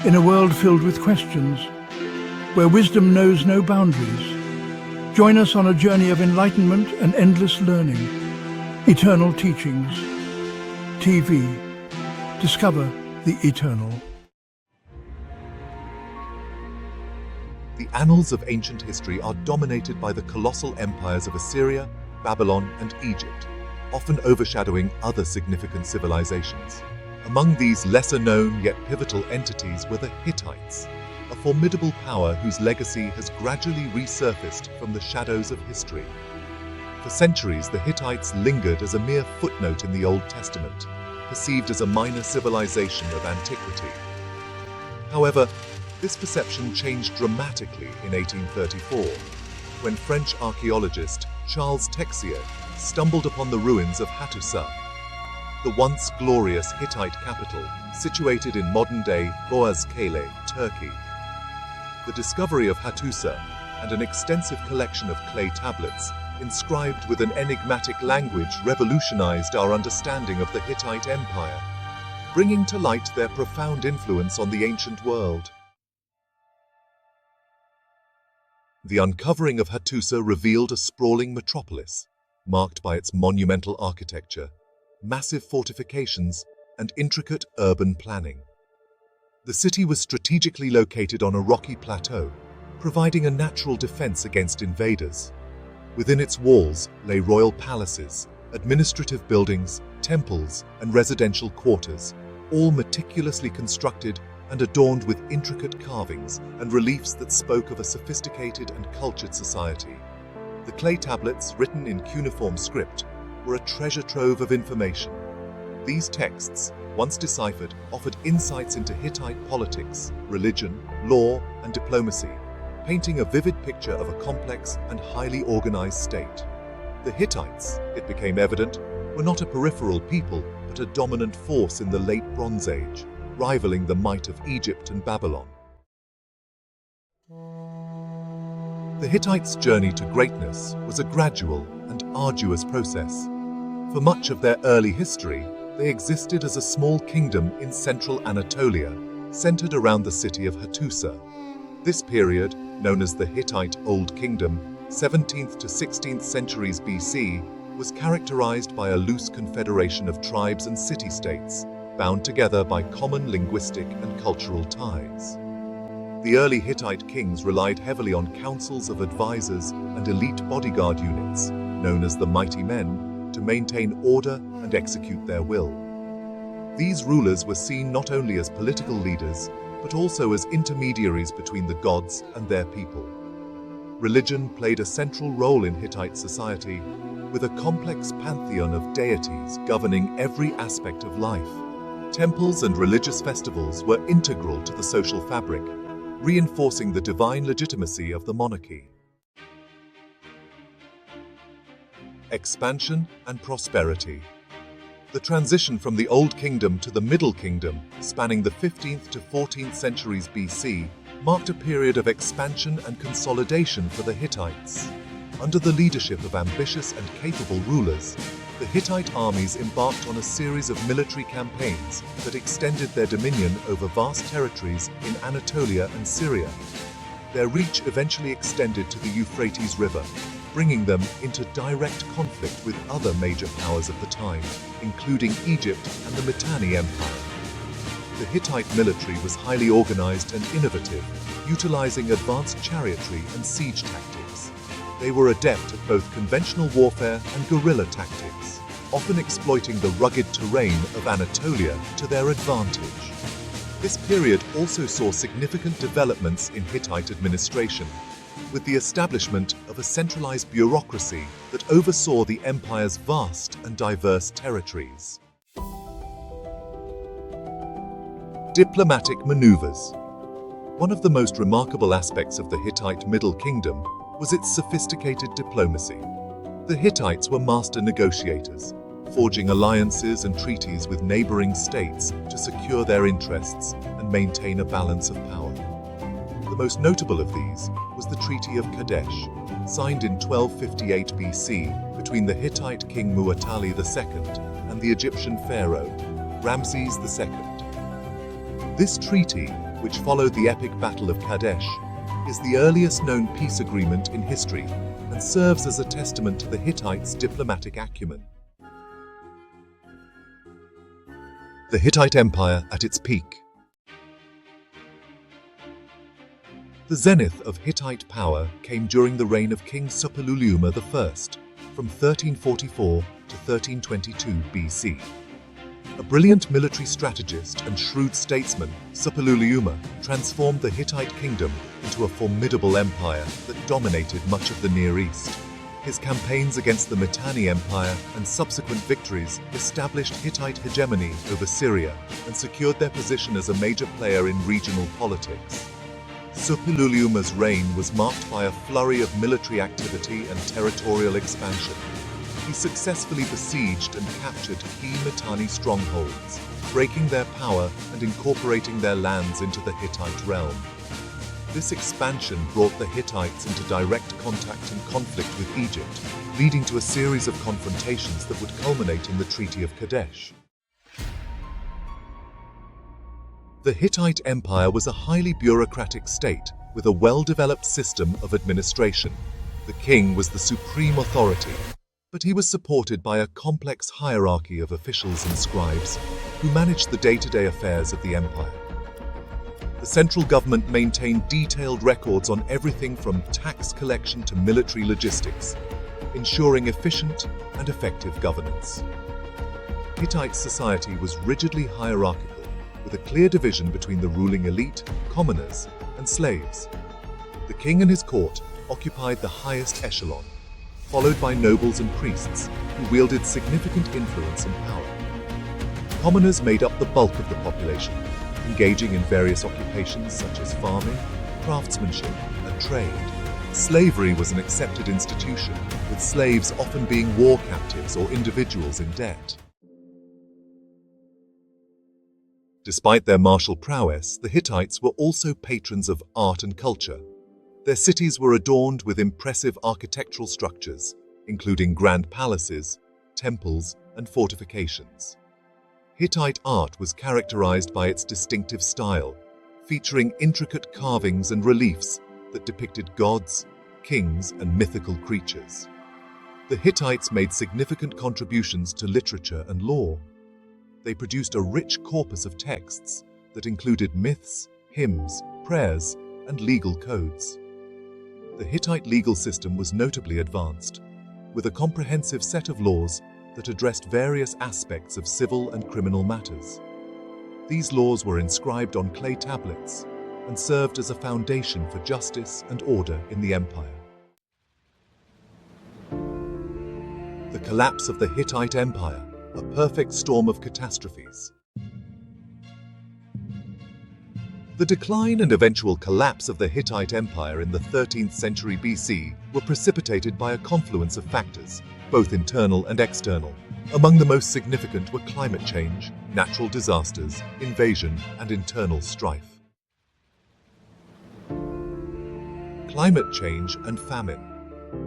In a world filled with questions, where wisdom knows no boundaries, join us on a journey of enlightenment and endless learning. Eternal Teachings. TV. Discover the eternal. The annals of ancient history are dominated by the colossal empires of Assyria, Babylon, and Egypt, often overshadowing other significant civilizations. Among these lesser-known yet pivotal entities were the Hittites, a formidable power whose legacy has gradually resurfaced from the shadows of history. For centuries, the Hittites lingered as a mere footnote in the Old Testament, perceived as a minor civilization of antiquity. However, this perception changed dramatically in 1834, when French archaeologist Charles Texier stumbled upon the ruins of Hattusa, the once glorious Hittite capital situated in modern-day Boğazkale, Turkey. The discovery of Hattusa and an extensive collection of clay tablets inscribed with an enigmatic language revolutionized our understanding of the Hittite Empire, bringing to light their profound influence on the ancient world. The uncovering of Hattusa revealed a sprawling metropolis, marked by its monumental architecture, massive fortifications, and intricate urban planning. The city was strategically located on a rocky plateau, providing a natural defense against invaders. Within its walls lay royal palaces, administrative buildings, temples, and residential quarters, all meticulously constructed and adorned with intricate carvings and reliefs that spoke of a sophisticated and cultured society. The clay tablets, written in cuneiform script, were a treasure trove of information. These texts, once deciphered, offered insights into Hittite politics, religion, law, and diplomacy, painting a vivid picture of a complex and highly organized state. The Hittites, it became evident, were not a peripheral people, but a dominant force in the late Bronze Age, rivaling the might of Egypt and Babylon. The Hittites' journey to greatness was a gradual and arduous process. For much of their early history, they existed as a small kingdom in central Anatolia, centered around the city of Hattusa. This period, known as the Hittite Old Kingdom, 17th to 16th centuries BC, was characterized by a loose confederation of tribes and city-states, bound together by common linguistic and cultural ties. The early Hittite kings relied heavily on councils of advisors and elite bodyguard units, known as the Mighty Men, to maintain order and execute their will. These rulers were seen not only as political leaders, but also as intermediaries between the gods and their people. Religion played a central role in Hittite society, with a complex pantheon of deities governing every aspect of life. Temples and religious festivals were integral to the social fabric, reinforcing the divine legitimacy of the monarchy. Expansion and prosperity. The transition from the Old Kingdom to the Middle Kingdom, spanning the 15th to 14th centuries BC, marked a period of expansion and consolidation for the Hittites. Under the leadership of ambitious and capable rulers, the Hittite armies embarked on a series of military campaigns that extended their dominion over vast territories in Anatolia and Syria. Their reach eventually extended to the Euphrates River, bringing them into direct conflict with other major powers of the time, including Egypt and the Mitanni Empire. The Hittite military was highly organized and innovative, utilizing advanced chariotry and siege tactics. They were adept at both conventional warfare and guerrilla tactics, often exploiting the rugged terrain of Anatolia to their advantage. This period also saw significant developments in Hittite administration, with the establishment of a centralized bureaucracy that oversaw the empire's vast and diverse territories. Diplomatic maneuvers. One of the most remarkable aspects of the Hittite Middle Kingdom was its sophisticated diplomacy. The Hittites were master negotiators, forging alliances and treaties with neighboring states to secure their interests and maintain a balance of power. The most notable of these was the Treaty of Kadesh, signed in 1258 BC between the Hittite king Muwatalli II and the Egyptian pharaoh Ramses II. This treaty, which followed the epic Battle of Kadesh, is the earliest known peace agreement in history and serves as a testament to the Hittites' diplomatic acumen. The Hittite Empire at its peak. The zenith of Hittite power came during the reign of King Suppiluliuma I from 1344 to 1322 BC. A brilliant military strategist and shrewd statesman, Suppiluliuma transformed the Hittite kingdom into a formidable empire that dominated much of the Near East. His campaigns against the Mitanni Empire and subsequent victories established Hittite hegemony over Syria and secured their position as a major player in regional politics. Suppiluliuma's reign was marked by a flurry of military activity and territorial expansion. He successfully besieged and captured key Mitanni strongholds, breaking their power and incorporating their lands into the Hittite realm. This expansion brought the Hittites into direct contact and conflict with Egypt, leading to a series of confrontations that would culminate in the Treaty of Kadesh. The Hittite Empire was a highly bureaucratic state with a well-developed system of administration. The king was the supreme authority, but he was supported by a complex hierarchy of officials and scribes who managed the day-to-day affairs of the empire. The central government maintained detailed records on everything from tax collection to military logistics, ensuring efficient and effective governance. Hittite society was rigidly hierarchical, with a clear division between the ruling elite, commoners, and slaves. The king and his court occupied the highest echelon, followed by nobles and priests who wielded significant influence and power. Commoners made up the bulk of the population, engaging in various occupations such as farming, craftsmanship, and trade. Slavery was an accepted institution, with slaves often being war captives or individuals in debt. Despite their martial prowess, the Hittites were also patrons of art and culture. Their cities were adorned with impressive architectural structures, including grand palaces, temples, and fortifications. Hittite art was characterized by its distinctive style, featuring intricate carvings and reliefs that depicted gods, kings, and mythical creatures. The Hittites made significant contributions to literature and law. They produced a rich corpus of texts that included myths, hymns, prayers, and legal codes. The Hittite legal system was notably advanced, with a comprehensive set of laws that addressed various aspects of civil and criminal matters. These laws were inscribed on clay tablets and served as a foundation for justice and order in the empire. The collapse of the Hittite Empire, a perfect storm of catastrophes. The decline and eventual collapse of the Hittite Empire in the 13th century BC were precipitated by a confluence of factors, both internal and external. Among the most significant were climate change, natural disasters, invasion, and internal strife. Climate change and famine.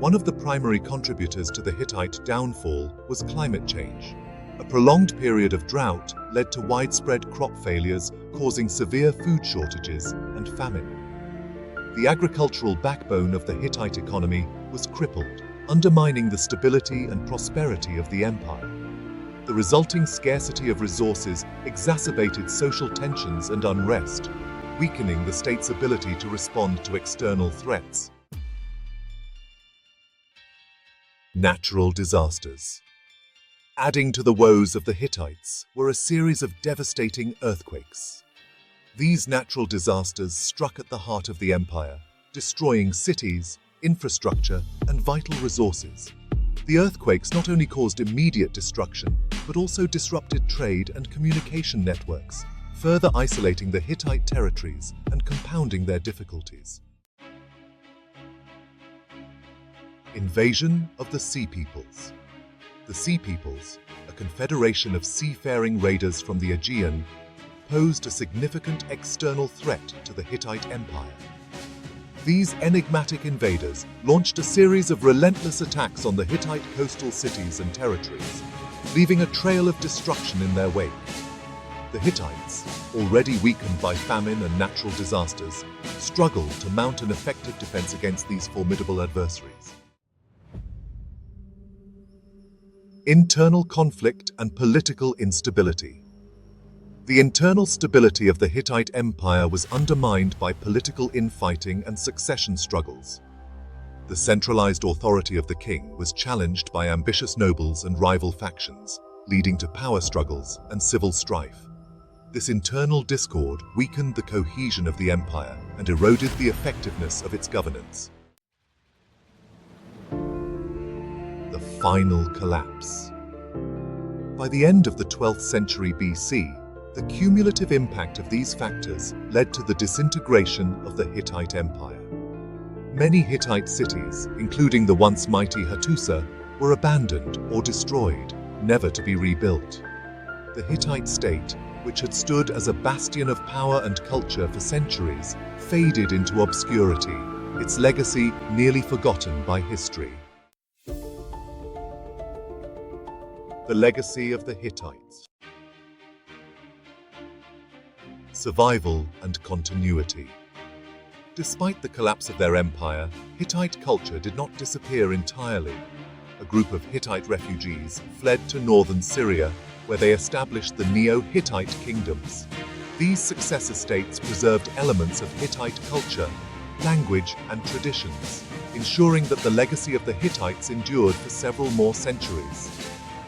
One of the primary contributors to the Hittite downfall was climate change. A prolonged period of drought led to widespread crop failures, causing severe food shortages and famine. The agricultural backbone of the Hittite economy was crippled, undermining the stability and prosperity of the empire. The resulting scarcity of resources exacerbated social tensions and unrest, weakening the state's ability to respond to external threats. Natural disasters. Adding to the woes of the Hittites were a series of devastating earthquakes. These natural disasters struck at the heart of the empire, destroying cities, infrastructure, and vital resources. The earthquakes not only caused immediate destruction, but also disrupted trade and communication networks, further isolating the Hittite territories and compounding their difficulties. Invasion of the Sea Peoples. The Sea Peoples, a confederation of seafaring raiders from the Aegean, posed a significant external threat to the Hittite Empire. These enigmatic invaders launched a series of relentless attacks on the Hittite coastal cities and territories, leaving a trail of destruction in their wake. The Hittites, already weakened by famine and natural disasters, struggled to mount an effective defense against these formidable adversaries. Internal conflict and political instability. The internal stability of the Hittite Empire was undermined by political infighting and succession struggles. The centralized authority of the king was challenged by ambitious nobles and rival factions, leading to power struggles and civil strife. This internal discord weakened the cohesion of the empire and eroded the effectiveness of its governance. The final collapse. By the end of the 12th century BC, the cumulative impact of these factors led to the disintegration of the Hittite Empire. Many Hittite cities, including the once mighty Hattusa, were abandoned or destroyed, never to be rebuilt. The Hittite state, which had stood as a bastion of power and culture for centuries, faded into obscurity, its legacy nearly forgotten by history. The legacy of the Hittites. Survival and continuity. Despite the collapse of their empire, Hittite culture did not disappear entirely. A group of Hittite refugees fled to northern Syria, where they established the Neo-Hittite kingdoms. These successor states preserved elements of Hittite culture, language, and traditions, ensuring that the legacy of the Hittites endured for several more centuries.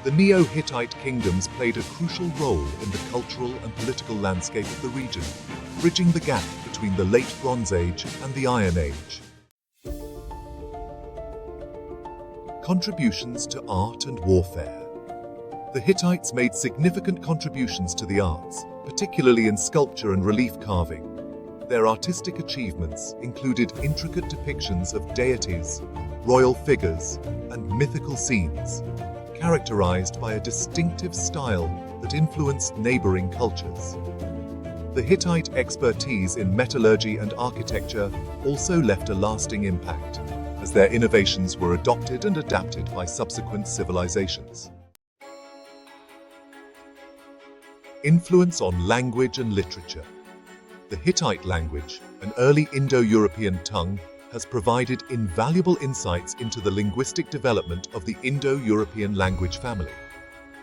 The Neo-Hittite kingdoms played a crucial role in the cultural and political landscape of the region, bridging the gap between the Late Bronze Age and the Iron Age. Contributions to art and warfare. The Hittites made significant contributions to the arts, particularly in sculpture and relief carving. Their artistic achievements included intricate depictions of deities, royal figures, and mythical scenes, characterized by a distinctive style that influenced neighboring cultures. The Hittite expertise in metallurgy and architecture also left a lasting impact, as their innovations were adopted and adapted by subsequent civilizations. Influence on language and literature. The Hittite language, an early Indo-European tongue, has provided invaluable insights into the linguistic development of the Indo-European language family.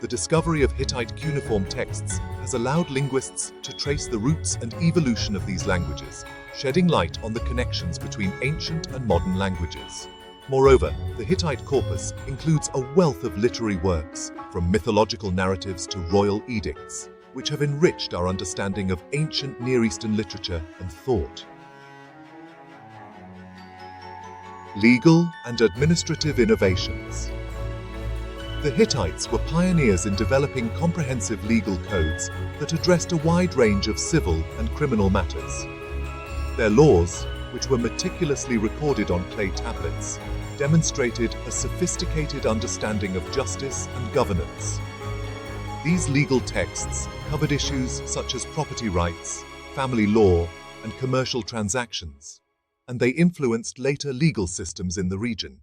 The discovery of Hittite cuneiform texts has allowed linguists to trace the roots and evolution of these languages, shedding light on the connections between ancient and modern languages. Moreover, the Hittite corpus includes a wealth of literary works, from mythological narratives to royal edicts, which have enriched our understanding of ancient Near Eastern literature and thought. Legal and administrative innovations. The Hittites were pioneers in developing comprehensive legal codes that addressed a wide range of civil and criminal matters. Their laws, which were meticulously recorded on clay tablets, demonstrated a sophisticated understanding of justice and governance. These legal texts covered issues such as property rights, family law, and commercial transactions, and they influenced later legal systems in the region.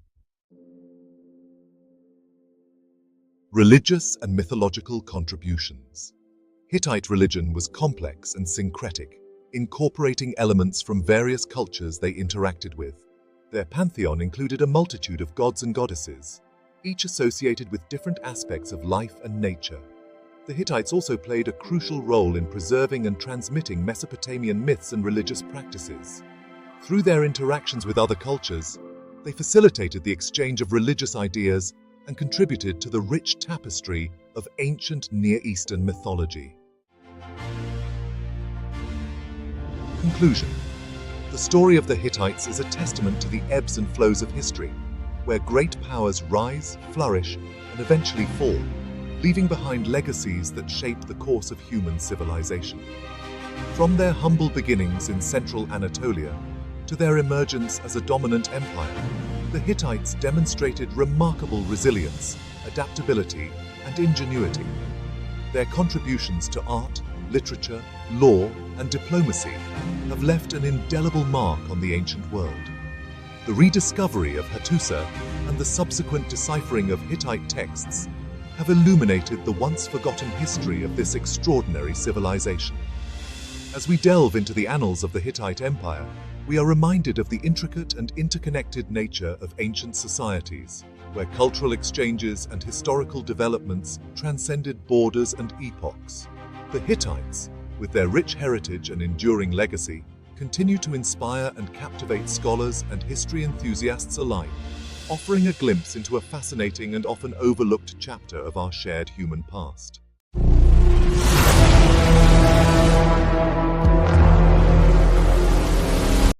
Religious and mythological contributions. Hittite religion was complex and syncretic, incorporating elements from various cultures they interacted with. Their pantheon included a multitude of gods and goddesses, each associated with different aspects of life and nature. The Hittites also played a crucial role in preserving and transmitting Mesopotamian myths and religious practices. Through their interactions with other cultures, they facilitated the exchange of religious ideas and contributed to the rich tapestry of ancient Near Eastern mythology. Conclusion. The story of the Hittites is a testament to the ebbs and flows of history, where great powers rise, flourish, and eventually fall, leaving behind legacies that shape the course of human civilization. From their humble beginnings in central Anatolia to their emergence as a dominant empire, the Hittites demonstrated remarkable resilience, adaptability, and ingenuity. Their contributions to art, literature, law, and diplomacy have left an indelible mark on the ancient world. The rediscovery of Hattusa and the subsequent deciphering of Hittite texts have illuminated the once-forgotten history of this extraordinary civilization. As we delve into the annals of the Hittite Empire, we are reminded of the intricate and interconnected nature of ancient societies, where cultural exchanges and historical developments transcended borders and epochs. The Hittites, with their rich heritage and enduring legacy, continue to inspire and captivate scholars and history enthusiasts alike, offering a glimpse into a fascinating and often overlooked chapter of our shared human past.